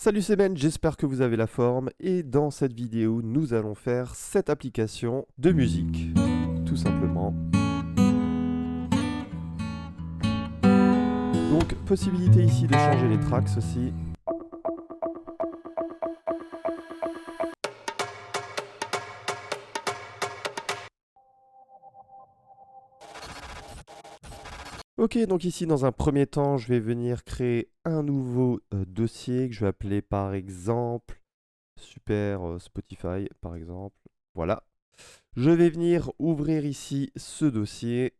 Salut, c'est Ben, j'espère que vous avez la forme et dans cette vidéo, nous allons faire cette application de musique, tout simplement. Donc, possibilité ici de changer les tracks aussi. Ok, donc ici, dans un premier temps, je vais venir créer un nouveau dossier que je vais appeler par exemple Super Spotify, par exemple. Voilà. Je vais venir ouvrir ici ce dossier.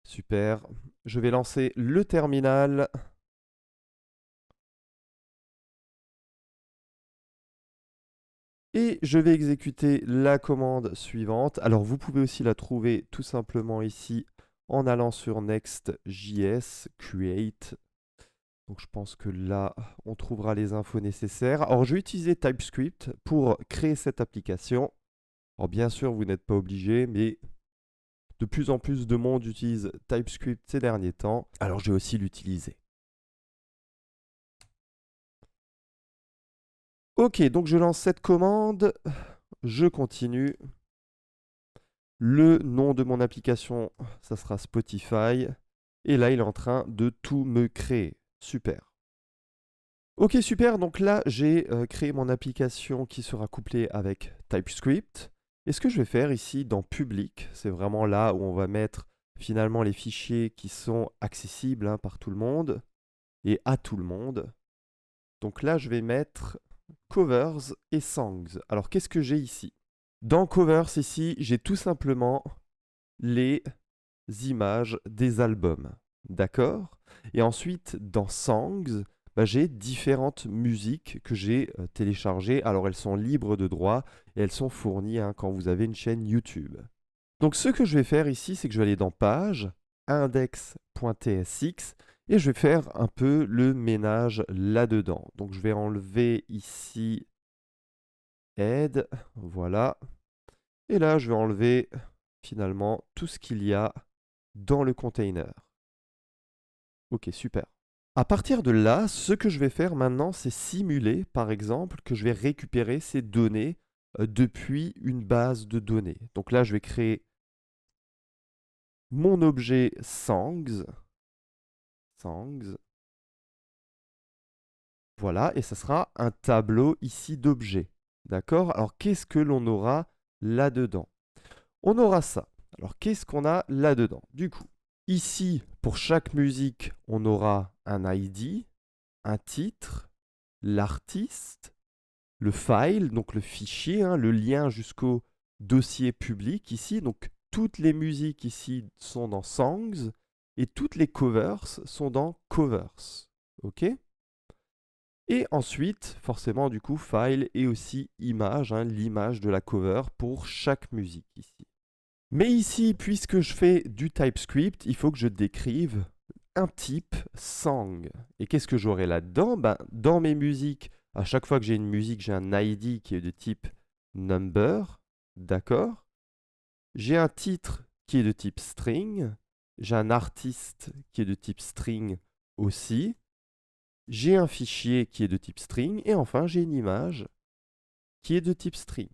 Super. Je vais lancer le terminal. Et je vais exécuter la commande suivante. Alors vous pouvez aussi la trouver tout simplement ici en allant sur Next.js, Create. Donc je pense que là, on trouvera les infos nécessaires. Alors je vais utiliser TypeScript pour créer cette application. Alors bien sûr, vous n'êtes pas obligé, mais de plus en plus de monde utilise TypeScript ces derniers temps. Alors je vais aussi l'utiliser. Ok, donc je lance cette commande. Je continue. Le nom de mon application, ça sera Spotify. Et là, il est en train de tout me créer. Super. Ok, super. Donc là, j'ai créé mon application qui sera couplée avec TypeScript. Et ce que je vais faire ici dans Public, c'est vraiment là où on va mettre finalement les fichiers qui sont accessibles par tout le monde et à tout le monde. Donc là, je vais mettre Covers et Songs. Alors, qu'est-ce que j'ai ici? Dans Covers, ici, j'ai tout simplement les images des albums. D'accord? Et ensuite, dans Songs, j'ai différentes musiques que j'ai téléchargées. Alors, elles sont libres de droit et elles sont fournies quand vous avez une chaîne YouTube. Donc, ce que je vais faire ici, c'est que je vais aller dans Page, index.tsx, et je vais faire un peu le ménage là-dedans. Donc, je vais enlever ici Add, voilà. Et là, je vais enlever finalement tout ce qu'il y a dans le container. Ok, super. À partir de là, ce que je vais faire maintenant, c'est simuler, par exemple, que je vais récupérer ces données depuis une base de données. Donc là, je vais créer mon objet Songs. Songs. Voilà, et ça sera un tableau ici d'objets. D'accord? Alors, qu'est-ce que l'on aura là-dedans? On aura ça. Alors, qu'est-ce qu'on a là-dedans? Du coup, ici, pour chaque musique, on aura un ID, un titre, l'artiste, le file, donc le fichier, le lien jusqu'au dossier public ici. Donc, toutes les musiques ici sont dans Songs et toutes les covers sont dans Covers. OK? Et ensuite, forcément, du coup, file et aussi image, l'image de la cover pour chaque musique ici. Mais ici, puisque je fais du TypeScript, il faut que je décrive un type song. Et qu'est-ce que j'aurai là-dedans? Dans mes musiques, à chaque fois que j'ai une musique, j'ai un ID qui est de type number, d'accord? J'ai un titre qui est de type string, j'ai un artiste qui est de type string aussi, j'ai un fichier qui est de type string, et enfin j'ai une image qui est de type string.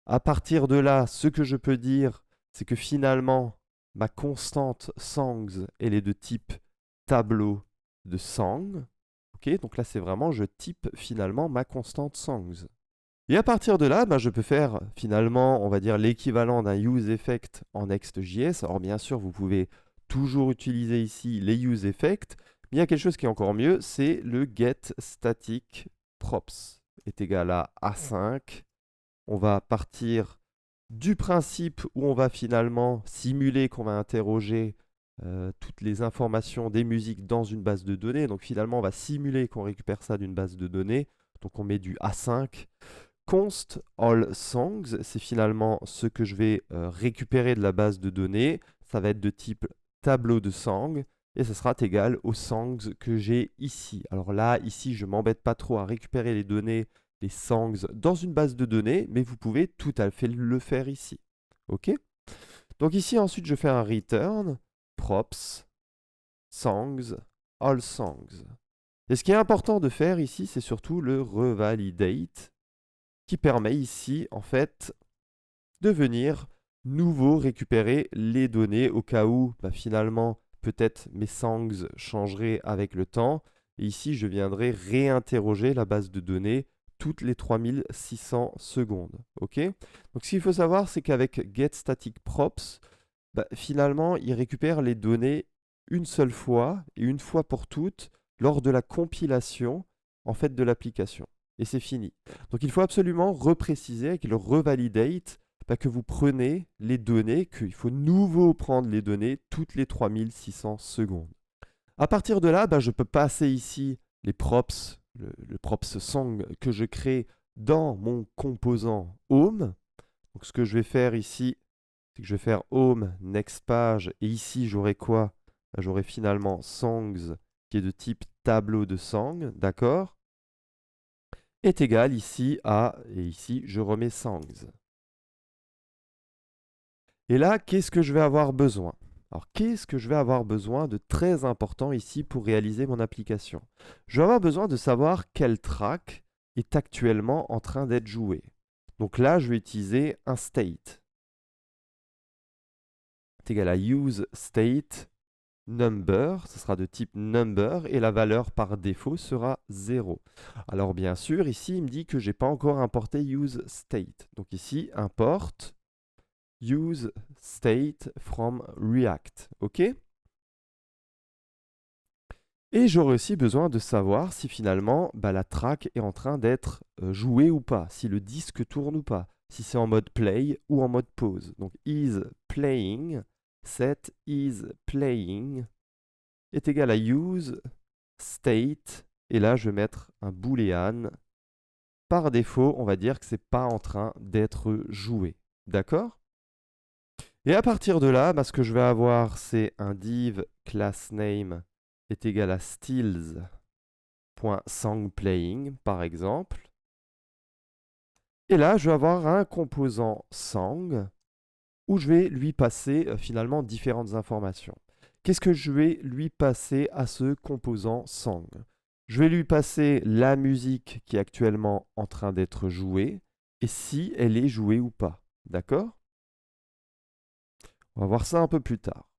À partir de là, ce que je peux dire, c'est que finalement, ma constante songs, elle est de type tableau de song. Ok, donc là, c'est vraiment, je type finalement ma constante songs. Et à partir de là, je peux faire finalement, on va dire, l'équivalent d'un use effect en Next.js. Alors bien sûr, vous pouvez toujours utiliser ici les use effects, mais il y a quelque chose qui est encore mieux, c'est le get static props est égal à A5. On va partir du principe où on va finalement simuler qu'on va interroger toutes les informations des musiques dans une base de données. Donc finalement, on va simuler qu'on récupère ça d'une base de données. Donc on met du A5. Const all songs, c'est finalement ce que je vais récupérer de la base de données. Ça va être de type tableau de songs et ça sera égal aux songs que j'ai ici. Alors là, ici, je ne m'embête pas trop à récupérer les données, les songs dans une base de données, mais vous pouvez tout à fait le faire ici. OK? Donc ici, ensuite, je fais un return, props, songs, all songs. Et ce qui est important de faire ici, c'est surtout le revalidate, qui permet ici, en fait, de venir nouveau récupérer les données au cas où, finalement, peut-être mes songs changeraient avec le temps. Et ici, je viendrai réinterroger la base de données toutes les 3600 secondes. Ok. Donc, ce qu'il faut savoir, c'est qu'avec getStaticProps, finalement, il récupère les données une seule fois et une fois pour toutes lors de la compilation en fait de l'application. Et c'est fini. Donc il faut absolument repréciser avec le revalidate que vous prenez les données, qu'il faut nouveau prendre les données toutes les 3600 secondes. À partir de là, je peux passer ici les props, le props song que je crée dans mon composant home. Donc ce que je vais faire ici, c'est que je vais faire home, next page, et ici j'aurai quoi? J'aurai finalement songs qui est de type tableau de song, d'accord? Est égal ici à, et ici je remets songs. Et là, qu'est-ce que je vais avoir besoin? Alors, qu'est-ce que je vais avoir besoin de très important ici pour réaliser mon application? Je vais avoir besoin de savoir quel track est actuellement en train d'être joué. Donc là, je vais utiliser un state. C'est égal à useState number, ce sera de type number et la valeur par défaut sera 0. Alors bien sûr, ici, il me dit que je n'ai pas encore importé useState. Donc ici, import useState from React. OK? Et j'aurai aussi besoin de savoir si finalement la track est en train d'être jouée ou pas, si le disque tourne ou pas, si c'est en mode play ou en mode pause. Donc is playing, set is playing est égal à use state, et là je vais mettre un boolean. Par défaut, on va dire que c'est pas en train d'être joué. D'accord? Et à partir de là, ce que je vais avoir, c'est un div className est égal à stills.songPlaying, par exemple. Et là, je vais avoir un composant song où je vais lui passer finalement différentes informations. Qu'est-ce que je vais lui passer à ce composant song? Je vais lui passer la musique qui est actuellement en train d'être jouée et si elle est jouée ou pas. D'accord? On va voir ça un peu plus tard.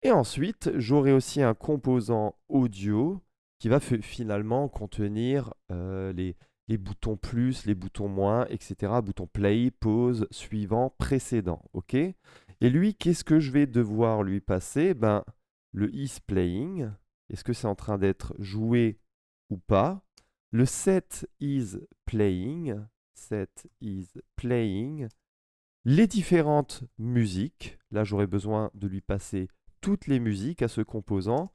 Et ensuite, j'aurai aussi un composant audio qui va finalement contenir les boutons plus, les boutons moins, etc. Bouton play, pause, suivant, précédent. OK? Et lui, qu'est-ce que je vais devoir lui passer? Le is playing. Est-ce que c'est en train d'être joué ou pas? Le set is playing. Set is playing. Les différentes musiques. Là, j'aurais besoin de lui passer toutes les musiques à ce composant.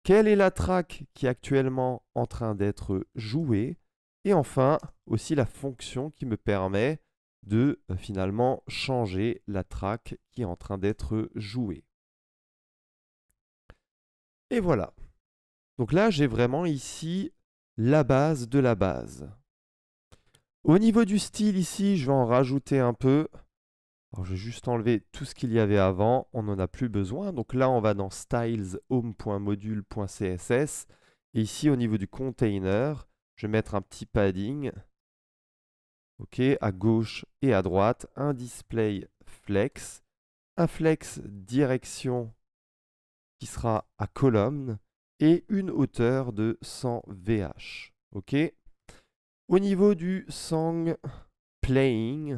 Quelle est la track qui est actuellement en train d'être jouée? Et enfin, aussi la fonction qui me permet de finalement changer la track qui est en train d'être jouée. Et voilà. Donc là, j'ai vraiment ici la base de la base. Au niveau du style ici, je vais en rajouter un peu. Alors, je vais juste enlever tout ce qu'il y avait avant, on n'en a plus besoin. Donc là, on va dans styles home.module.css. Et ici, au niveau du container, je vais mettre un petit padding. OK, à gauche et à droite, un display flex, un flex direction qui sera à colonne et une hauteur de 100 VH. OK. Au niveau du song playing,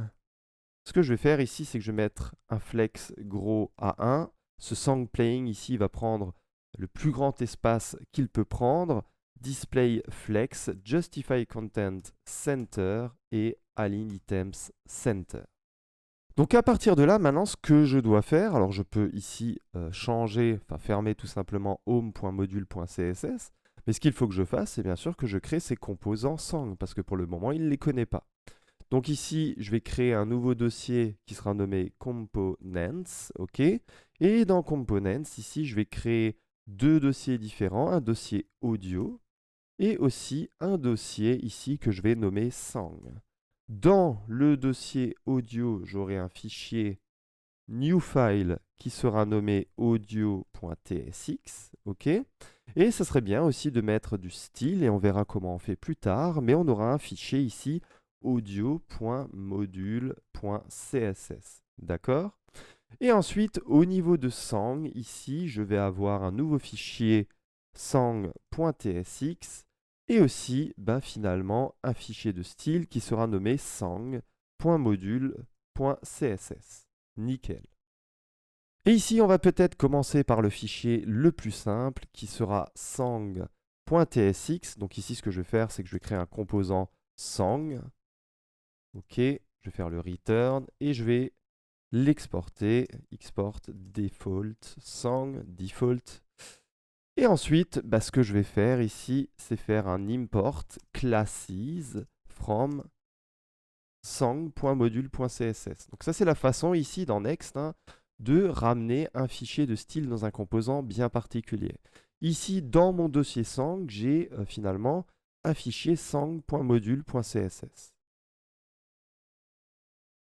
ce que je vais faire ici, c'est que je vais mettre un flex gros à 1. Ce song playing ici va prendre le plus grand espace qu'il peut prendre. Display flex, justify content center et align items center. Donc à partir de là, maintenant, ce que je dois faire, alors je peux ici fermer tout simplement home.module.css, mais ce qu'il faut que je fasse, c'est bien sûr que je crée ces composants song, parce que pour le moment, il ne les connaît pas. Donc ici, je vais créer un nouveau dossier qui sera nommé Components, OK? Et dans Components, ici, je vais créer deux dossiers différents, un dossier audio et aussi un dossier ici que je vais nommer Song. Dans le dossier audio, j'aurai un fichier new file qui sera nommé audio.tsx, ok? Et ça serait bien aussi de mettre du style, et on verra comment on fait plus tard, mais on aura un fichier ici, audio.module.css, d'accord? Et ensuite, au niveau de sang, ici, je vais avoir un nouveau fichier sang.tsx, et aussi, finalement, un fichier de style qui sera nommé sang.module.css. Nickel. Et ici, on va peut-être commencer par le fichier le plus simple qui sera sang.tsx. Donc ici, ce que je vais faire, c'est que je vais créer un composant sang. Ok, je vais faire le return et je vais l'exporter. Export default sang default. Et ensuite, ce que je vais faire ici, c'est faire un import classes from sang.module.css. Donc ça, c'est la façon ici dans Next de ramener un fichier de style dans un composant bien particulier. Ici, dans mon dossier sang, j'ai finalement un fichier sang.module.css.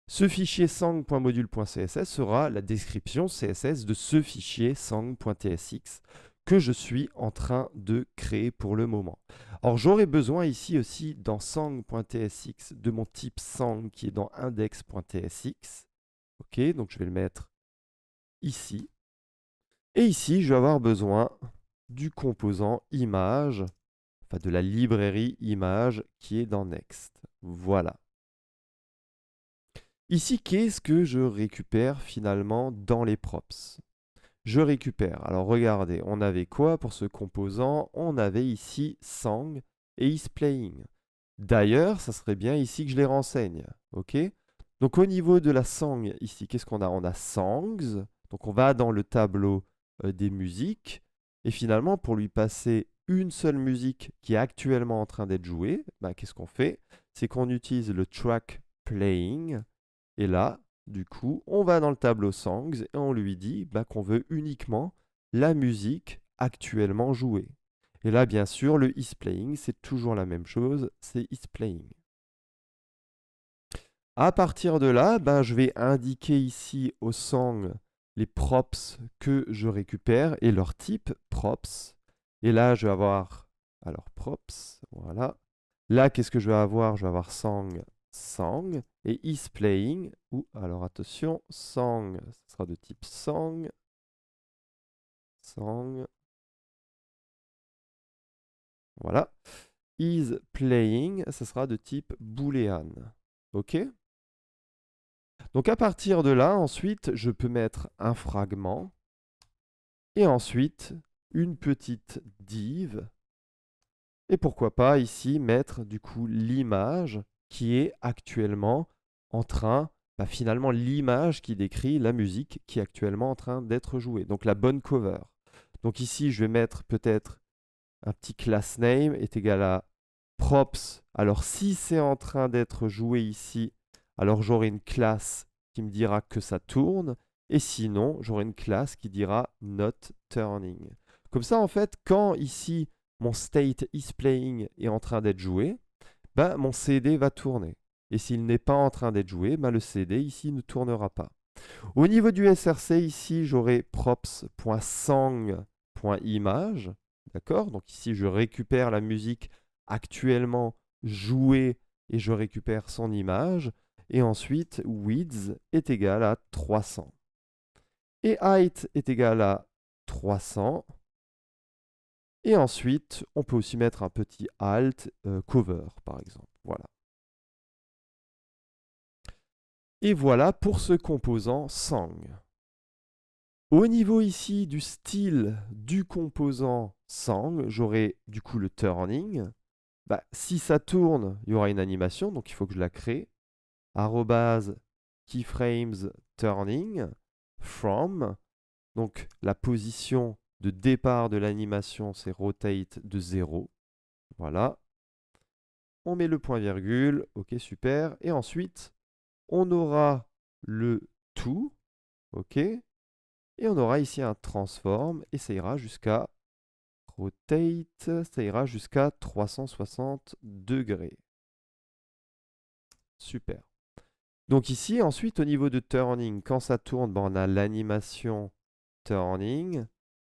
Ce fichier sang.module.css sera la description CSS de ce fichier sang.tsx que je suis en train de créer pour le moment. Alors j'aurai besoin ici aussi dans sang.tsx de mon type sang qui est dans index.tsx. Ok, donc je vais le mettre ici. Et ici, je vais avoir besoin du composant image, enfin de la librairie image qui est dans Next. Voilà. Ici, qu'est-ce que je récupère finalement dans les props? Je récupère, alors regardez, on avait quoi pour ce composant? On avait ici sang et isPlaying. D'ailleurs, ça serait bien ici que je les renseigne. Ok? Donc au niveau de la sang, ici, qu'est-ce qu'on a? On a songs, donc on va dans le tableau des musiques, et finalement, pour lui passer une seule musique qui est actuellement en train d'être jouée, qu'est-ce qu'on fait? C'est qu'on utilise le track playing, et là, du coup, on va dans le tableau songs et on lui dit qu'on veut uniquement la musique actuellement jouée. Et là, bien sûr, le isPlaying, c'est toujours la même chose, c'est isPlaying. À partir de là, je vais indiquer ici au sang les props que je récupère et leur type props. Et là, je vais avoir, alors props, voilà. Là, qu'est-ce que je vais avoir? Je vais avoir sang et isPlaying, ou alors attention, sang, ce sera de type sang, voilà. isPlaying, ce sera de type boolean. Ok? Donc à partir de là, ensuite, je peux mettre un fragment et ensuite une petite div. Et pourquoi pas ici mettre du coup l'image qui est actuellement en train, finalement l'image qui décrit la musique qui est actuellement en train d'être jouée. Donc la bonne cover. Donc ici, je vais mettre peut-être un petit class name est égal à props. Alors si c'est en train d'être joué ici, alors j'aurai une classe qui me dira que ça tourne. Et sinon, j'aurai une classe qui dira not turning. Comme ça, en fait, quand ici, mon state isPlaying est en train d'être joué, mon CD va tourner. Et s'il n'est pas en train d'être joué, le CD ici ne tournera pas. Au niveau du SRC, ici, j'aurai props.sang.image. D'accord? Donc ici, je récupère la musique actuellement jouée et je récupère son image. Et ensuite, width est égal à 300. Et height est égal à 300. Et ensuite, on peut aussi mettre un petit alt cover, par exemple. Voilà. Et voilà pour ce composant sang. Au niveau ici du style du composant sang, j'aurai du coup le turning. Si ça tourne, il y aura une animation, donc il faut que je la crée. @keyframes turning from. Donc la position de départ de l'animation, c'est rotate de 0. Voilà. On met le point virgule. Ok, super. Et ensuite, on aura le to. Ok. Et on aura ici un transform. Et ça ira jusqu'à rotate. Ça ira jusqu'à 360 degrés. Super. Donc ici, ensuite, au niveau de turning, quand ça tourne, ben, on a l'animation turning.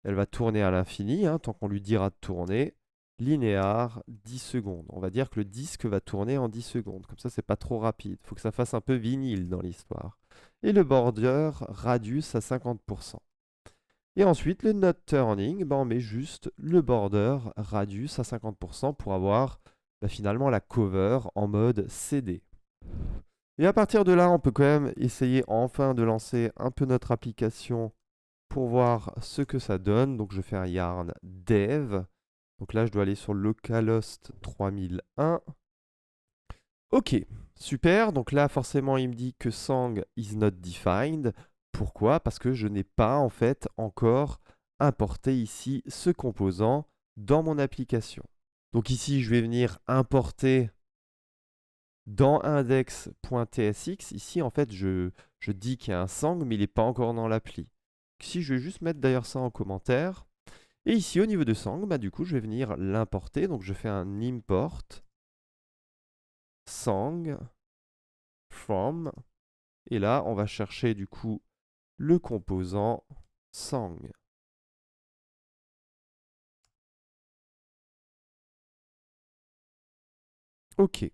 Elle va tourner à l'infini, hein, tant qu'on lui dira de tourner. Linéaire, 10 secondes. On va dire que le disque va tourner en 10 secondes. Comme ça, c'est pas trop rapide. Il faut que ça fasse un peu vinyle dans l'histoire. Et le border radius à 50%. Et ensuite, le note turning, ben, on met juste le border radius à 50% pour avoir finalement la cover en mode CD. Et à partir de là, on peut quand même essayer enfin de lancer un peu notre application pour voir ce que ça donne. Donc je fais un yarn dev. Donc là, je dois aller sur localhost 3001. Ok, super. Donc là, forcément, il me dit que Sang is not defined. Pourquoi? Parce que je n'ai pas en fait encore importé ici ce composant dans mon application. Donc ici, je vais venir importer dans index.tsx. Ici, en fait, je dis qu'il y a un Sang, mais il n'est pas encore dans l'appli. Ici, je vais juste mettre d'ailleurs ça en commentaire. Et ici, au niveau de Sang, bah, du coup, je vais venir l'importer. Donc, je fais un import Sang from. Et là, on va chercher du coup le composant Sang. Ok.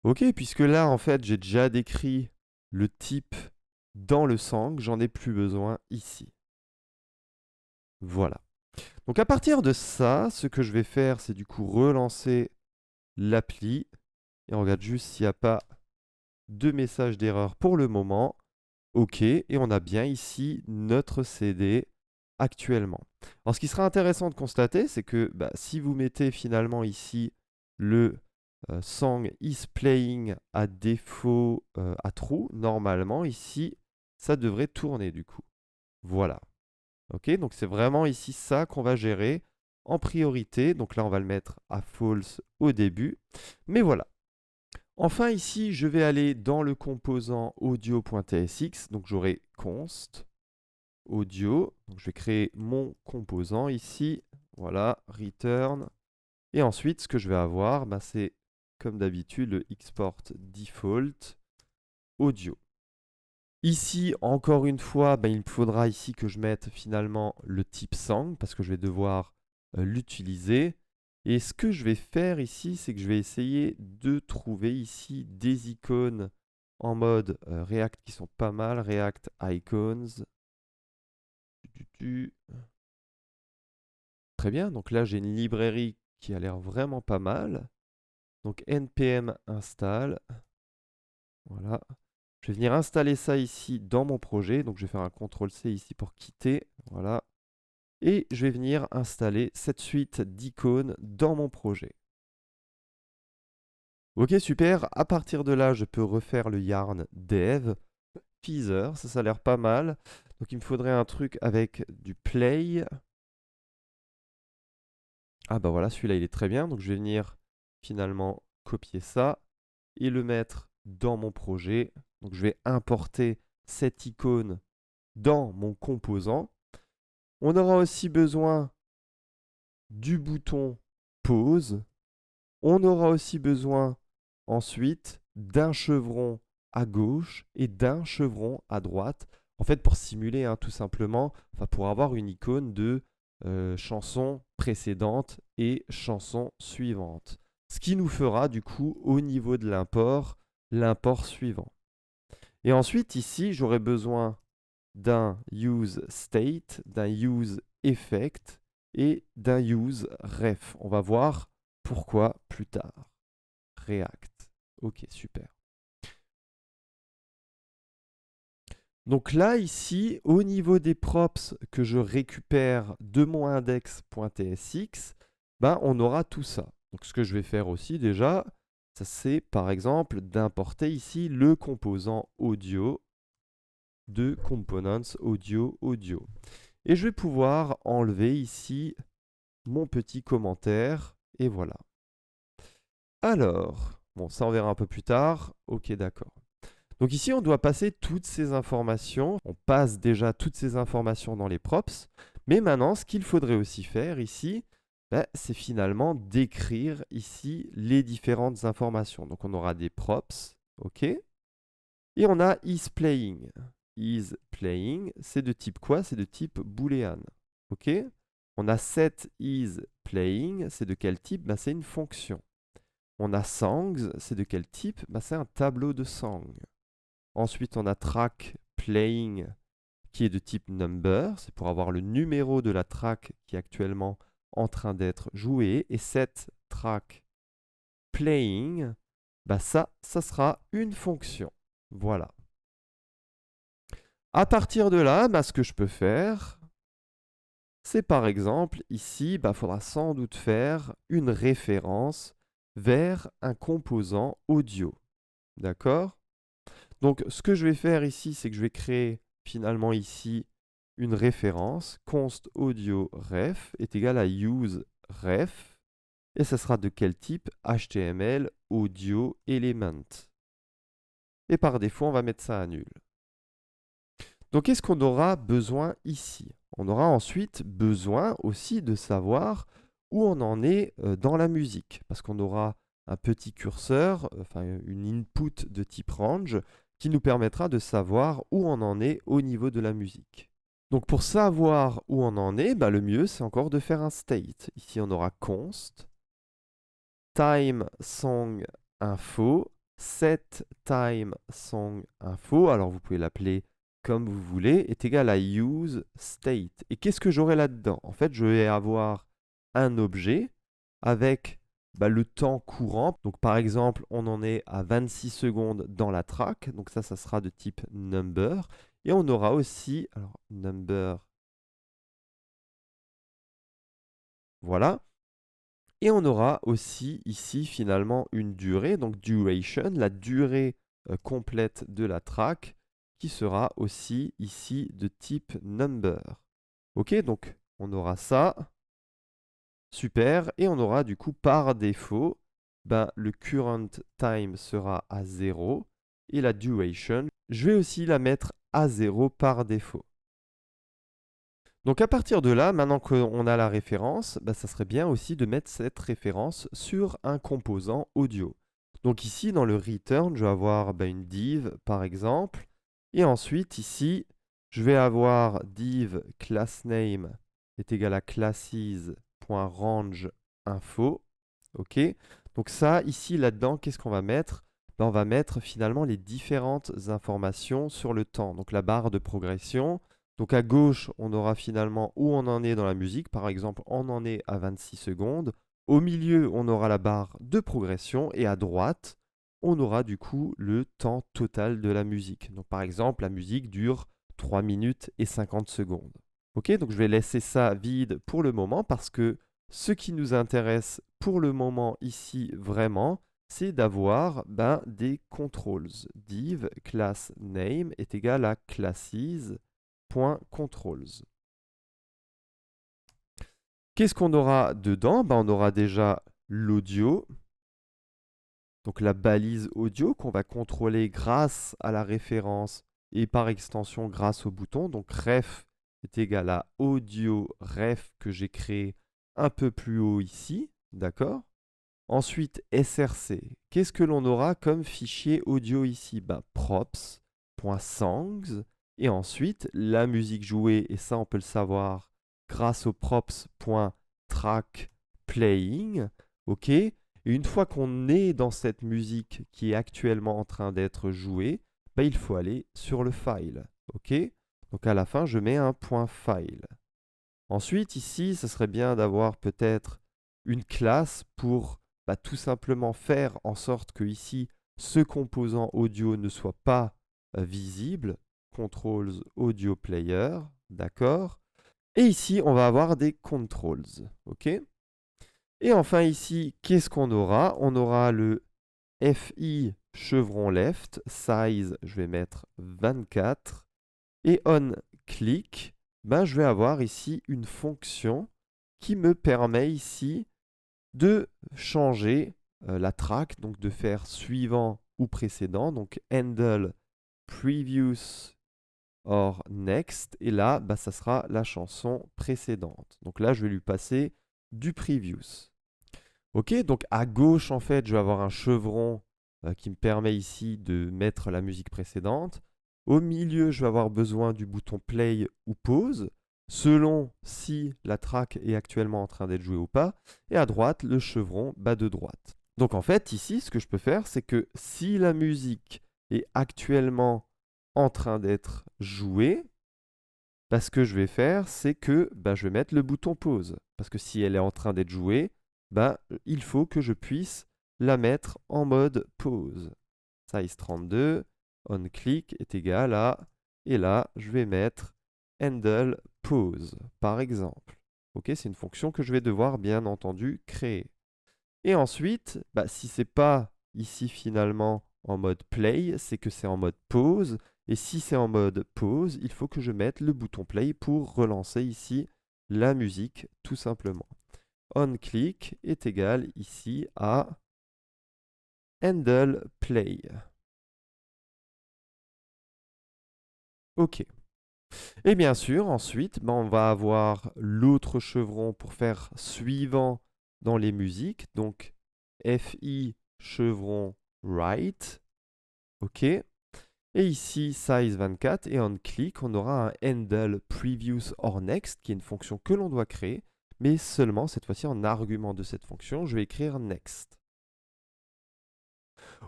Ok, puisque là, en fait, j'ai déjà décrit le type dans le Sang, j'en ai plus besoin ici. Voilà. Donc à partir de ça, ce que je vais faire, c'est du coup relancer l'appli. Et on regarde juste s'il n'y a pas de message d'erreur pour le moment. OK, et on a bien ici notre CD actuellement. Alors ce qui sera intéressant de constater, c'est que si vous mettez finalement ici le Sang is playing à défaut à true, normalement ici, ça devrait tourner du coup. Voilà. OK, donc c'est vraiment ici ça qu'on va gérer en priorité. Donc là, on va le mettre à false au début. Mais voilà. Enfin, ici, je vais aller dans le composant audio.tsx. Donc j'aurai const audio. Donc je vais créer mon composant ici. Voilà, return. Et ensuite, ce que je vais avoir, c'est comme d'habitude le export default audio. Ici, encore une fois, il me faudra ici que je mette finalement le type Sang parce que je vais devoir l'utiliser. Et ce que je vais faire ici, c'est que je vais essayer de trouver ici des icônes en mode React qui sont pas mal. React Icons. Très bien, donc là j'ai une librairie qui a l'air vraiment pas mal. Donc npm install. Voilà. Je vais venir installer ça ici dans mon projet. Donc je vais faire un CTRL-C ici pour quitter. Voilà. Et je vais venir installer cette suite d'icônes dans mon projet. Ok, super. À partir de là, je peux refaire le yarn dev. Teaser, ça a l'air pas mal. Donc il me faudrait un truc avec du play. Ah bah voilà, celui-là il est très bien. Donc je vais venir finalement copier ça et le mettre dans mon projet. Donc je vais importer cette icône dans mon composant. On aura aussi besoin du bouton pause. On aura aussi besoin ensuite d'un chevron à gauche et d'un chevron à droite. En fait, pour simuler tout simplement, pour avoir une icône de chanson précédente et chanson suivante. Ce qui nous fera du coup au niveau de l'import, l'import suivant. Et ensuite ici, j'aurai besoin d'un use state, d'un use effect et d'un use ref. On va voir pourquoi plus tard. React. Ok, super. Donc là, ici, au niveau des props que je récupère de mon index.tsx, on aura tout ça. Donc ce que je vais faire aussi déjà, ça c'est par exemple d'importer ici le composant audio de components audio. Et je vais pouvoir enlever ici mon petit commentaire. Et voilà. Alors, bon, ça on verra un peu plus tard. Ok, d'accord. Donc ici, on doit passer toutes ces informations. On passe déjà toutes ces informations dans les props. Mais maintenant, ce qu'il faudrait aussi faire ici, c'est finalement d'écrire ici les différentes informations. Donc on aura des props. Ok. Et on a is playing. Is playing, c'est de type quoi? C'est de type boolean. OK? On a set is playing, c'est de quel type? Ben, c'est une fonction. On a songs, c'est de quel type? Ben, c'est un tableau de song. Ensuite, on a track playing, qui est de type number, c'est pour avoir le numéro de la track qui est actuellement en train d'être jouée. Et set track playing, bah ça sera une fonction. Voilà. À partir de là, bah, ce que je peux faire, c'est par exemple, ici, il faudra sans doute faire une référence vers un composant audio. D'accord? Donc, ce que je vais faire ici, c'est que je vais créer finalement ici une référence. Const audio ref est égal à use ref. Et ça sera de quel type? HTML audio element. Et par défaut, on va mettre ça à nul. Donc, qu'est-ce qu'on aura besoin ici? On aura ensuite besoin aussi de savoir où on en est dans la musique. Parce qu'on aura un petit curseur, enfin une input de type range, qui nous permettra de savoir où on en est au niveau de la musique. Donc pour savoir où on en est, le mieux c'est encore de faire un state. Ici on aura const time song info, set time song info, alors vous pouvez l'appeler comme vous voulez, est égal à use state. Et qu'est-ce que j'aurai là-dedans? En fait, je vais avoir un objet avec le temps courant. Donc par exemple, on en est à 26 secondes dans la track, donc ça sera de type number. Et on aura aussi, alors number, voilà. Et on aura aussi ici finalement une durée, donc duration, la durée complète de la track, qui sera aussi ici de type number. Ok, donc on aura ça. Super. Et on aura du coup par défaut, le current time sera à 0 et la duration, je vais aussi la mettre à 0 par défaut. Donc à partir de là, maintenant qu'on a la référence, ça serait bien aussi de mettre cette référence sur un composant audio. Donc ici, dans le return, je vais avoir une div par exemple. Et ensuite, ici, je vais avoir div className est égal à classes.range.info. OK. Donc ça, ici, là-dedans, qu'est-ce qu'on va mettre? On va mettre finalement les différentes informations sur le temps. Donc la barre de progression. Donc à gauche, on aura finalement où on en est dans la musique. Par exemple, on en est à 26 secondes. Au milieu, on aura la barre de progression. Et à droite, on aura du coup le temps total de la musique. Donc par exemple, la musique dure 3 minutes et 50 secondes. Ok, donc je vais laisser ça vide pour le moment parce que ce qui nous intéresse pour le moment ici vraiment, c'est d'avoir des controls. Div class name est égal à classes.controls. Qu'est-ce qu'on aura dedans? On aura déjà l'audio, donc la balise audio qu'on va contrôler grâce à la référence et par extension grâce au bouton. Donc ref est égal à audio ref que j'ai créé un peu plus haut ici, d'accord? Ensuite, src. Qu'est-ce que l'on aura comme fichier audio ici? Props.songs. Et ensuite, la musique jouée, et ça on peut le savoir grâce au props.trackPlaying. OK? Et une fois qu'on est dans cette musique qui est actuellement en train d'être jouée, il faut aller sur le file. OK? Donc à la fin, je mets un .file. Ensuite, ici, ce serait bien d'avoir peut-être une classe pour tout simplement faire en sorte que ici, ce composant audio ne soit pas visible. Controls audio player, d'accord. Et ici, on va avoir des controls, ok. Et enfin ici, qu'est-ce qu'on aura? On aura le FI chevron left, size, je vais mettre 24. Et on click, je vais avoir ici une fonction qui me permet ici de changer la track, donc de faire suivant ou précédent, donc handle previous or next, et là, ça sera la chanson précédente. Donc là, je vais lui passer du previous. Ok, donc à gauche, en fait, je vais avoir un chevron qui me permet ici de mettre la musique précédente. Au milieu, je vais avoir besoin du bouton play ou pause, selon si la track est actuellement en train d'être jouée ou pas. Et à droite, le chevron bas de droite. Donc en fait, ici, ce que je peux faire, c'est que si la musique est actuellement en train d'être jouée, ce que je vais faire, c'est que je vais mettre le bouton pause. Parce que si elle est en train d'être jouée, il faut que je puisse la mettre en mode pause. Size 32, onClick est égal à, et là, je vais mettre handle pause, par exemple. Ok, c'est une fonction que je vais devoir, bien entendu, créer. Et ensuite, si ce n'est pas ici finalement en mode play, c'est que c'est en mode pause. Et si c'est en mode pause, il faut que je mette le bouton play pour relancer ici la musique, tout simplement. OnClick est égal ici à handle play. OK. Et bien sûr, ensuite, on va avoir l'autre chevron pour faire suivant dans les musiques. Donc, FI chevron right. OK. Et ici, size 24. Et on click, on aura un handle previous or next, qui est une fonction que l'on doit créer. Mais seulement, cette fois-ci, en argument de cette fonction, je vais écrire next.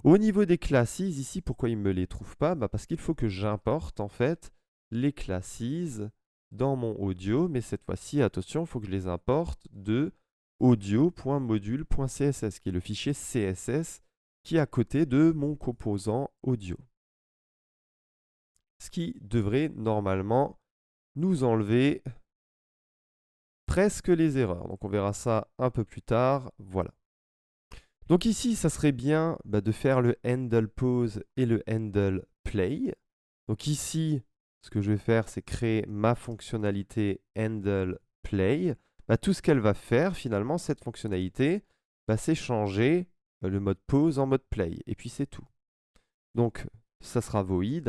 Au niveau des classes, ici, pourquoi il ne me les trouve pas? Parce qu'il faut que j'importe, en fait, les classes dans mon audio. Mais cette fois-ci, attention, il faut que je les importe de audio.module.css, qui est le fichier CSS qui est à côté de mon composant audio. Ce qui devrait normalement nous enlever presque les erreurs. Donc on verra ça un peu plus tard. Voilà. Donc ici, ça serait bien de faire le handle pause et le handle play. Donc ici, ce que je vais faire, c'est créer ma fonctionnalité handle play. Tout ce qu'elle va faire, finalement, cette fonctionnalité, c'est changer le mode pause en mode play. Et puis c'est tout. Donc ça sera void, il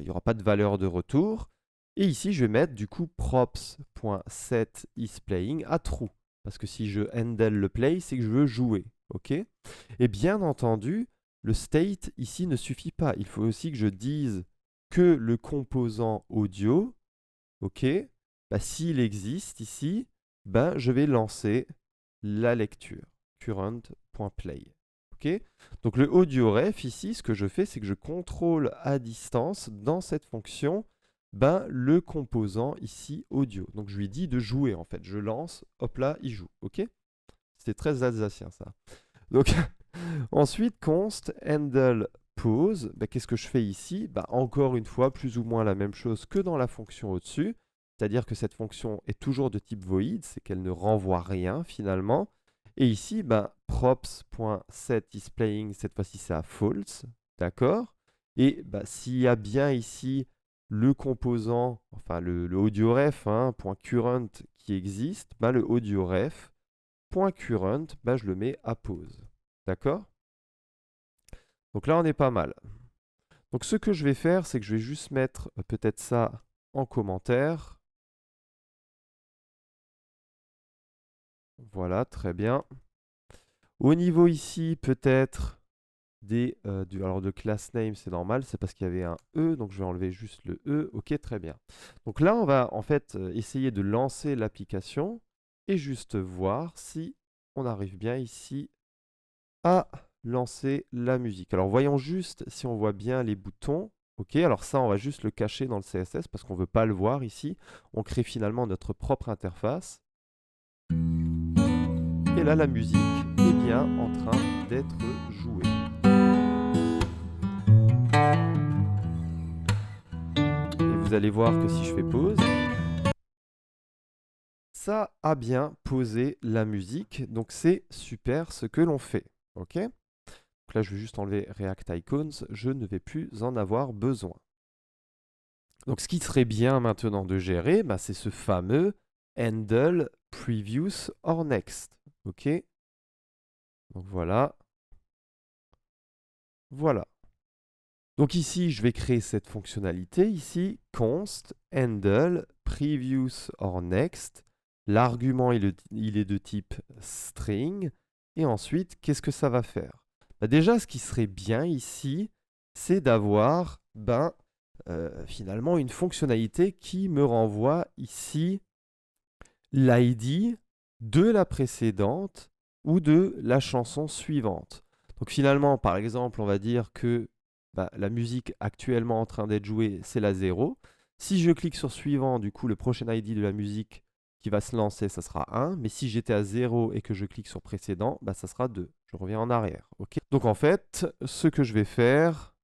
n'y aura pas de valeur de retour. Et ici, je vais mettre du coup props.setIsPlaying à true. Parce que si je handle le play, c'est que je veux jouer. OK? Et bien entendu, le state ici ne suffit pas. Il faut aussi que je dise que le composant audio, OK, s'il existe ici, je vais lancer la lecture, current.play. OK? Donc le audio ref ici, ce que je fais, c'est que je contrôle à distance dans cette fonction le composant ici audio. Donc je lui dis de jouer en fait. Je lance, hop là, il joue. OK? C'est très alsacien ça. Donc ensuite, const handle pause. Qu'est-ce que je fais ici? Encore une fois, plus ou moins la même chose que dans la fonction au-dessus. C'est-à-dire que cette fonction est toujours de type void, c'est qu'elle ne renvoie rien finalement. Et ici, props.setIsPlaying, cette fois-ci c'est à false. D'accord? Et s'il y a bien ici le composant, enfin le audio ref, .current qui existe, le audio ref .current, je le mets à pause. D'accord? Donc là, on est pas mal. Donc ce que je vais faire, c'est que je vais juste mettre peut-être ça en commentaire. Voilà, très bien. Au niveau ici, peut-être alors de class name, c'est normal, c'est parce qu'il y avait un E, donc je vais enlever juste le E. Ok, très bien. Donc là, on va en fait essayer de lancer l'application et juste voir si on arrive bien ici à lancer la musique. Alors voyons juste si on voit bien les boutons. Ok, alors ça, on va juste le cacher dans le CSS parce qu'on ne veut pas le voir ici. On crée finalement notre propre interface. Et là, la musique est bien en train d'être jouée. Et vous allez voir que si je fais pause, ça a bien posé la musique. Donc c'est super ce que l'on fait. Ok? Donc là, je vais juste enlever React Icons. Je ne vais plus en avoir besoin. Donc ce qui serait bien maintenant de gérer, c'est ce fameux handle previous or next. OK? Donc voilà. Voilà. Donc ici, je vais créer cette fonctionnalité ici, const handle previous or next. L'argument, il est de type string. Et ensuite, qu'est-ce que ça va faire? Bah déjà, ce qui serait bien ici, c'est d'avoir finalement une fonctionnalité qui me renvoie ici l'ID de la précédente ou de la chanson suivante. Donc finalement, par exemple, on va dire que la musique actuellement en train d'être jouée, c'est la 0. Si je clique sur suivant, du coup, le prochain ID de la musique qui va se lancer, ça sera 1. Mais si j'étais à 0 et que je clique sur précédent, ça sera 2. Je reviens en arrière. Okay. Donc en fait, ce que je vais faire,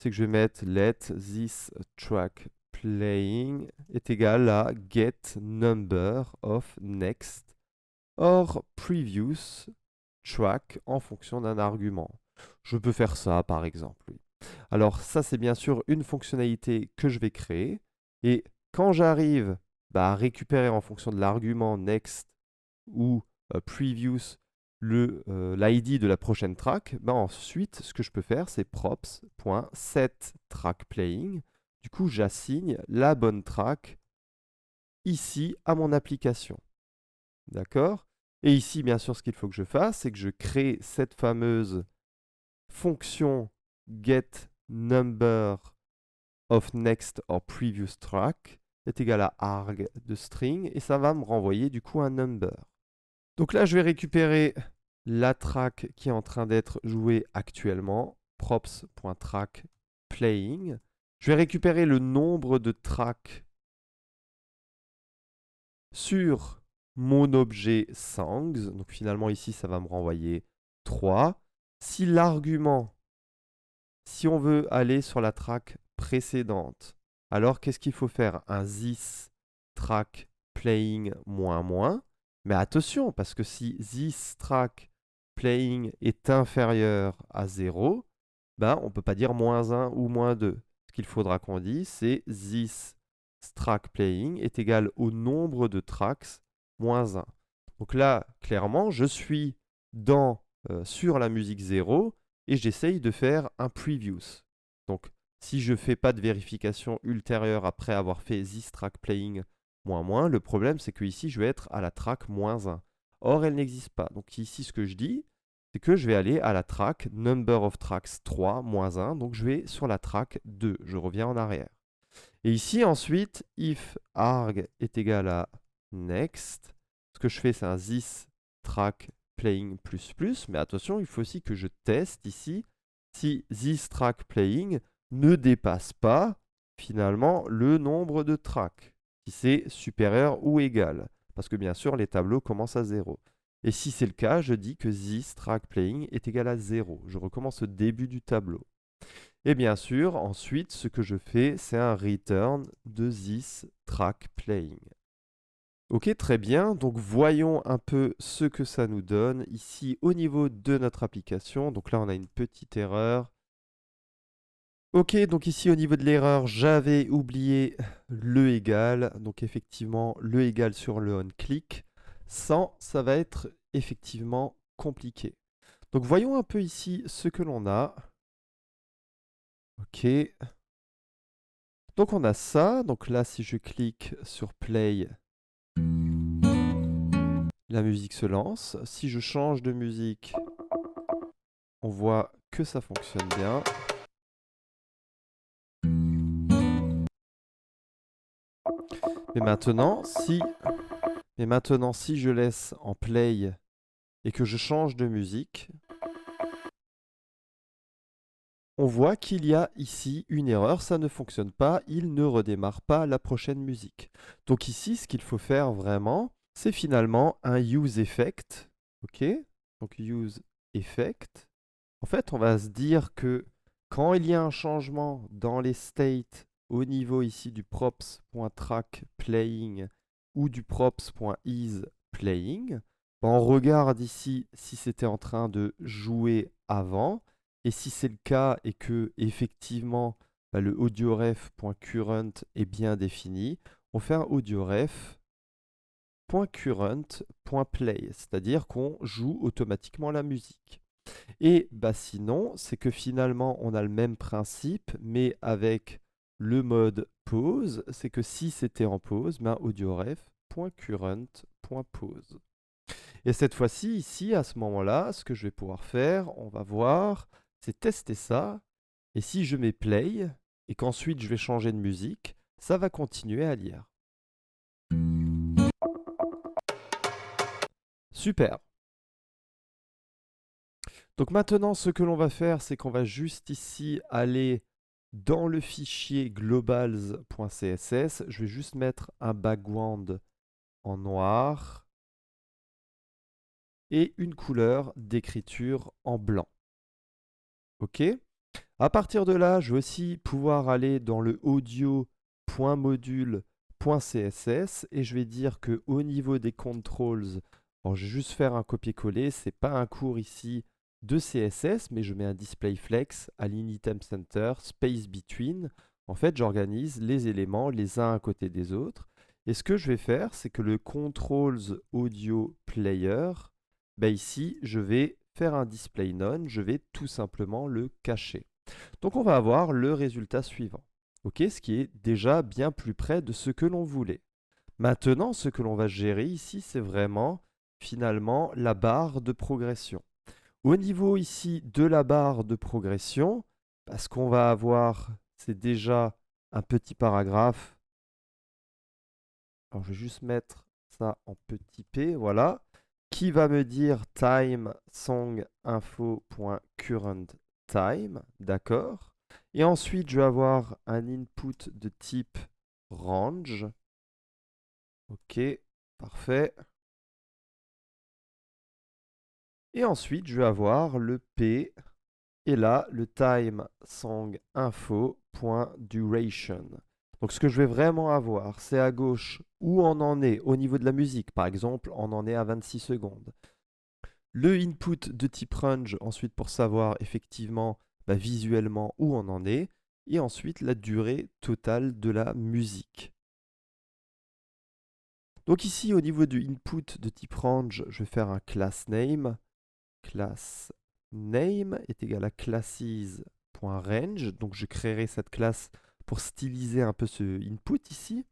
c'est que je vais mettre let this track playing est égal à get number of next or previous track en fonction d'un argument. Je peux faire ça par exemple. Alors ça c'est bien sûr une fonctionnalité que je vais créer et quand j'arrive à récupérer en fonction de l'argument next ou previous l'ID de la prochaine track, ensuite, ce que je peux faire, c'est props.setTrackPlaying. Du coup, j'assigne la bonne track ici à mon application. D'accord? Et ici, bien sûr, ce qu'il faut que je fasse, c'est que je crée cette fameuse fonction getNumber of next or previous track est égal à arg de string et ça va me renvoyer du coup un number. Donc là, je vais récupérer la track qui est en train d'être jouée actuellement, props.trackPlaying. Je vais récupérer le nombre de tracks sur mon objet songs. Donc finalement ici, ça va me renvoyer 3. Si l'argument, si on veut aller sur la track précédente, alors qu'est-ce qu'il faut faire? Un this track playing moins. Mais attention, parce que si this track playing est inférieur à 0, on ne peut pas dire -1 ou -2. Ce qu'il faudra qu'on dise, c'est this track playing est égal au nombre de tracks -1. Donc là, clairement, je suis sur la musique 0 et j'essaye de faire un previous. Donc, si je ne fais pas de vérification ultérieure après avoir fait this track playing -, le problème c'est que ici je vais être à la track -1. Or, elle n'existe pas. Donc ici, ce que je dis, c'est que je vais aller à la track number of tracks 3, -1. Donc je vais sur la track 2. Je reviens en arrière. Et ici, ensuite, if arg est égal à next, ce que je fais, c'est un this track playing ++. Mais attention, il faut aussi que je teste ici si this track playing ne dépasse pas finalement le nombre de tracks, si c'est supérieur ou égal. Parce que bien sûr, les tableaux commencent à 0. Et si c'est le cas, je dis que this track playing est égal à 0. Je recommence au début du tableau. Et bien sûr, ensuite, ce que je fais, c'est un return de this track playing. Ok, très bien. Donc, voyons un peu ce que ça nous donne ici au niveau de notre application. Donc là, on a une petite erreur. Ok, donc ici, au niveau de l'erreur, j'avais oublié le égal. Donc, effectivement, le égal sur le onClick. Sans, ça va être effectivement compliqué. Donc, voyons un peu ici ce que l'on a. Ok. Donc on a ça, donc là si je clique sur play, la musique se lance. Si je change de musique, on voit que ça fonctionne bien. Mais maintenant, si je laisse en play et que je change de musique, on voit qu'il y a ici une erreur, ça ne fonctionne pas, il ne redémarre pas la prochaine musique. Donc ici, ce qu'il faut faire vraiment, c'est finalement un use effect. Ok, donc use effect. En fait, on va se dire que quand il y a un changement dans les states au niveau ici du props.trackPlaying ou du props.isPlaying, on regarde ici si c'était en train de jouer avant. Et si c'est le cas et que effectivement le audioref.current est bien défini, on fait un audioref.current.play, c'est-à-dire qu'on joue automatiquement la musique. Et sinon, c'est que finalement, on a le même principe, mais avec le mode pause. C'est que si c'était en pause, audioref.current.pause. Et cette fois-ci, ici, à ce moment-là, ce que je vais pouvoir faire, on va voir, c'est tester ça. Et si je mets play, et qu'ensuite je vais changer de musique, ça va continuer à lire. Super. Donc maintenant, ce que l'on va faire, c'est qu'on va juste ici aller dans le fichier globals.css. Je vais juste mettre un background en noir et une couleur d'écriture en blanc. OK? À partir de là, je vais aussi pouvoir aller dans le audio.module.css et je vais dire que au niveau des controls, bon, je vais juste faire un copier-coller, c'est pas un cours ici de CSS, mais je mets un display flex, align item center, space between. En fait, j'organise les éléments les uns à côté des autres. Et ce que je vais faire, c'est que le controls audio player, ben ici, je vais faire un display none, je vais tout simplement le cacher. Donc on va avoir le résultat suivant, ok, ce qui est déjà bien plus près de ce que l'on voulait. Maintenant, ce que l'on va gérer ici, c'est vraiment finalement la barre de progression. Au niveau ici de la barre de progression, ce qu'on va avoir, c'est déjà un petit paragraphe. Alors je vais juste mettre ça en petit p, voilà, qui va me dire time song info.current time, d'accord. Et ensuite, je vais avoir un input de type range. Ok, parfait. Et ensuite, je vais avoir le P et là, le time song info.duration. Donc, ce que je vais vraiment avoir, c'est à gauche où on en est au niveau de la musique. Par exemple, on en est à 26 secondes. Le input de type range, ensuite pour savoir effectivement visuellement où on en est. Et ensuite, la durée totale de la musique. Donc ici, au niveau du input de type range, je vais faire un class name. Class name est égal à classes.range. Donc je créerai cette classe pour styliser un peu ce input ici.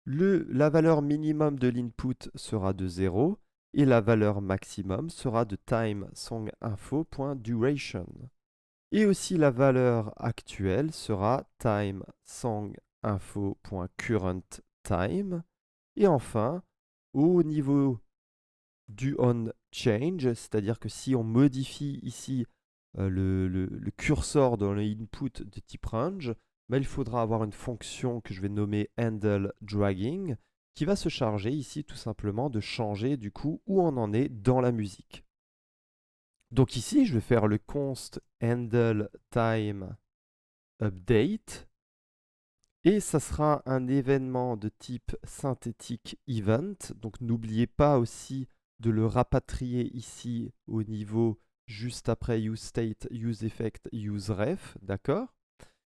La valeur minimum de l'input sera de 0 et la valeur maximum sera de time_song_info.duration. Et aussi la valeur actuelle sera time_song_info.current_time. Et enfin, au niveau du onChange, c'est-à-dire que si on modifie ici le curseur dans le input de type range, il faudra avoir une fonction que je vais nommer handleDragging qui va se charger ici tout simplement de changer du coup où on en est dans la musique. Donc ici, je vais faire le const handleTimeUpdate et ça sera un événement de type synthétique event. Donc n'oubliez pas aussi de le rapatrier ici au niveau juste après useState, useEffect, useRef, d'accord?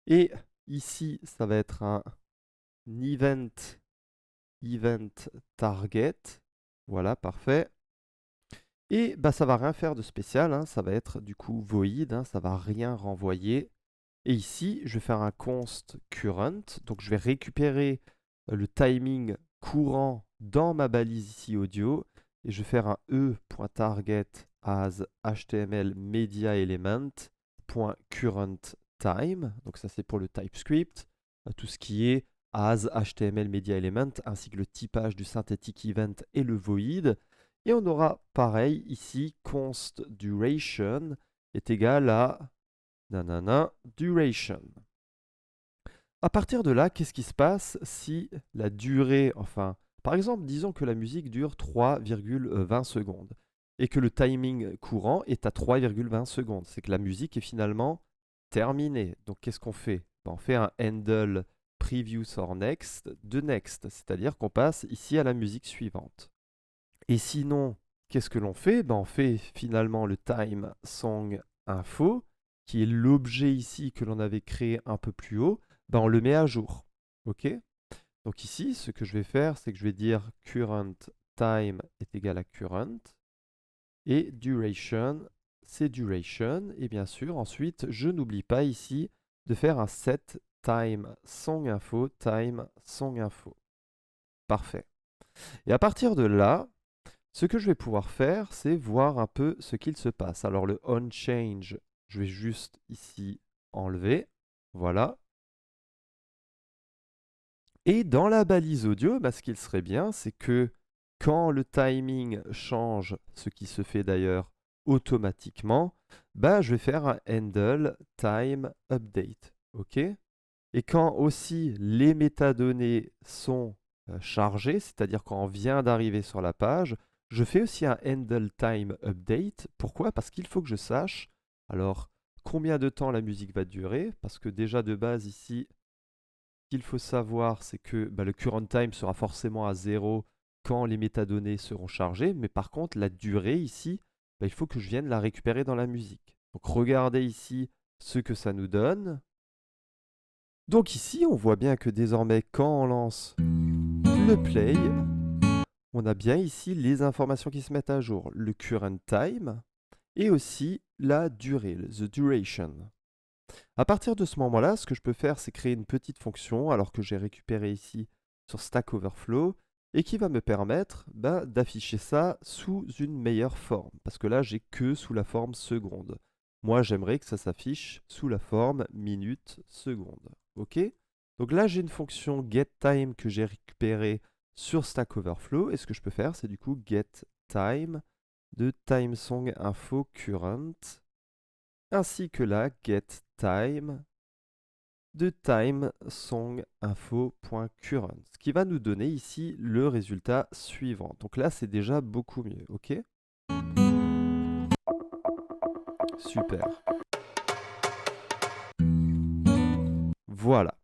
Et ici, ça va être un event target. Voilà, parfait. Et ça va rien faire de spécial, hein, ça va être du coup void, hein, ça va rien renvoyer. Et ici, je vais faire un const current, donc je vais récupérer le timing courant dans ma balise ici audio, et je vais faire un e.target as html media element.current time, donc ça c'est pour le TypeScript, tout ce qui est as html media element, ainsi que le typage du synthetic event et le void. Et on aura pareil ici, const duration est égal à duration. À partir de là, qu'est-ce qui se passe si la durée, enfin, par exemple, disons que la musique dure 3,20 secondes et que le timing courant est à 3,20 secondes. C'est que la musique est finalement terminée. Donc qu'est-ce qu'on fait? On fait un handle previous or next de next, c'est-à-dire qu'on passe ici à la musique suivante. Et sinon, qu'est-ce que l'on fait? On fait finalement le time song info, qui est l'objet ici que l'on avait créé un peu plus haut, on le met à jour. Ok? Donc ici, ce que je vais faire, c'est que je vais dire current time est égal à current, et duration, c'est duration. Et bien sûr, ensuite, je n'oublie pas ici de faire un set time song info, time song info. Parfait. Et à partir de là, Ce que je vais pouvoir faire, c'est voir un peu ce qu'il se passe. Alors le onChange, je vais juste ici enlever. Voilà. Et dans la balise audio, bah, ce qu'il serait bien, c'est que quand le timing change, ce qui se fait d'ailleurs automatiquement, bah, je vais faire un handle time update. OK? Et quand aussi les métadonnées sont chargées, c'est-à-dire quand on vient d'arriver sur la page, je fais aussi un handle time update. Pourquoi? Parce qu'il faut que je sache, alors, combien de temps la musique va durer, parce que déjà de base ici, ce qu'il faut savoir, c'est que bah, le current time sera forcément à 0 quand les métadonnées seront chargées, mais par contre, la durée ici, bah, il faut que je vienne la récupérer dans la musique. Donc regardez ici ce que ça nous donne. Donc ici, on voit bien que désormais, quand on lance le play, on a bien ici les informations qui se mettent à jour. Le current time et aussi la durée, the duration. À partir de ce moment-là, ce que je peux faire, c'est créer une petite fonction, alors que j'ai récupéré ici sur Stack Overflow, et qui va me permettre d'afficher ça sous une meilleure forme. Parce que là, j'ai que sous la forme seconde. Moi, j'aimerais que ça s'affiche sous la forme minute seconde. OK? Donc là, j'ai une fonction getTime que j'ai récupérée sur Stack Overflow. Et ce que je peux faire, c'est du coup getTime de TimeSongInfoCurrent, ainsi que la getTime de TimeSongInfo.current, ce qui va nous donner ici le résultat suivant. Donc là, c'est déjà beaucoup mieux, ok? Super. Voilà.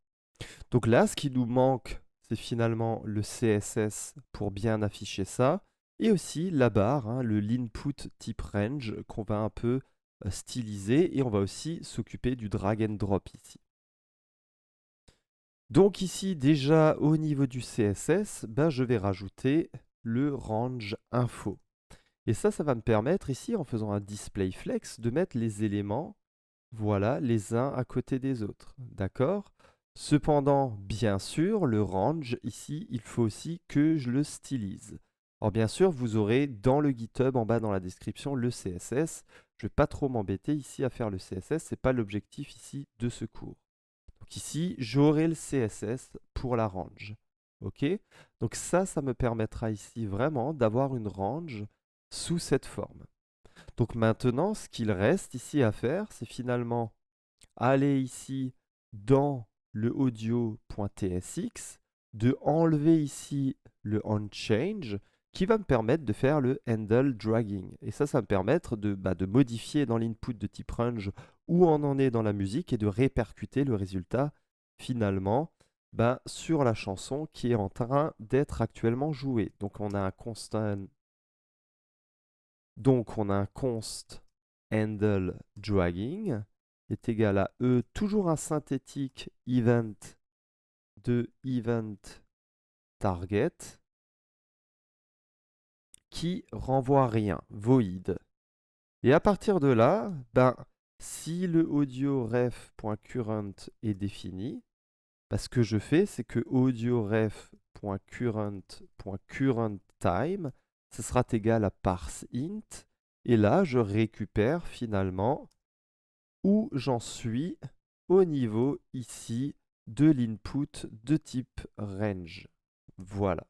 Donc là, ce qui nous manque, c'est finalement le CSS pour bien afficher ça, et aussi la barre, hein, le l'input type range qu'on va un peu styliser, et on va aussi s'occuper du drag and drop ici. Donc ici, déjà au niveau du CSS, je vais rajouter le range info. Et ça va me permettre ici, en faisant un display flex, de mettre les éléments, voilà, les uns à côté des autres. D'accord? Cependant, bien sûr, le range, ici, il faut aussi que je le stylise. Alors bien sûr, vous aurez dans le GitHub, en bas dans la description, le CSS. Je ne vais pas trop m'embêter ici à faire le CSS, ce n'est pas l'objectif ici de ce cours. Donc ici, j'aurai le CSS pour la range. OK? Donc ça me permettra ici vraiment d'avoir une range sous cette forme. Donc maintenant, ce qu'il reste ici à faire, c'est finalement aller ici dans le audio.tsx, de enlever ici le onChange, qui va me permettre de faire le handle dragging. Et ça va me permettre de modifier dans l'input de type range où on en est dans la musique et de répercuter le résultat finalement sur la chanson qui est en train d'être actuellement jouée. Donc on a un constant, const handle dragging est égal à E, toujours un synthétique event de event target qui renvoie rien, void. Et à partir de là, si le audio ref.current est défini, ce que je fais, c'est que audio ref.current.currentTime, ce sera égal à parseInt, et là, je récupère finalement où j'en suis au niveau ici de l'input de type range. Voilà.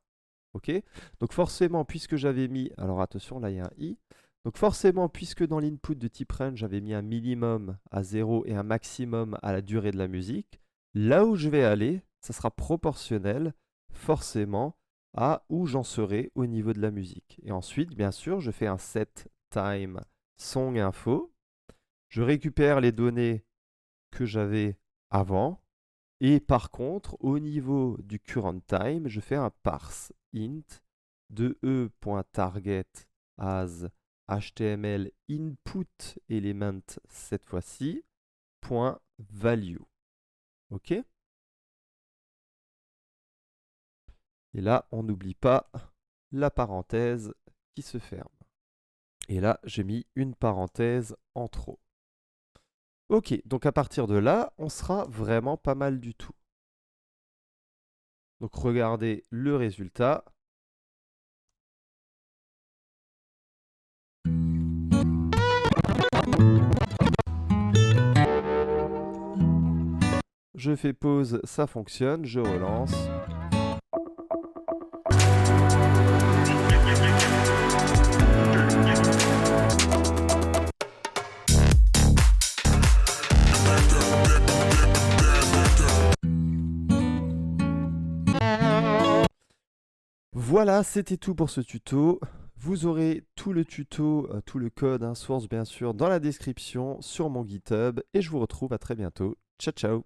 OK? Donc forcément, puisque j'avais mis... Alors attention, là, il y a un i. Donc forcément, puisque dans l'input de type range, j'avais mis un minimum à 0 et un maximum à la durée de la musique, là où je vais aller, ça sera proportionnel forcément à où j'en serai au niveau de la musique. Et ensuite, bien sûr, je fais un set time song info. Je récupère les données que j'avais avant. Et par contre, au niveau du current time, je fais un parse int de e.target as html input element cette fois-ci, point value. OK? Et là, on n'oublie pas la parenthèse qui se ferme. Et là, j'ai mis une parenthèse en trop. Ok, donc à partir de là, on sera vraiment pas mal du tout. Donc regardez le résultat. Je fais pause, ça fonctionne, je relance. Voilà, c'était tout pour ce tuto. Vous aurez tout le tuto, tout le code, source bien sûr, dans la description sur mon GitHub. Et je vous retrouve à très bientôt. Ciao, ciao!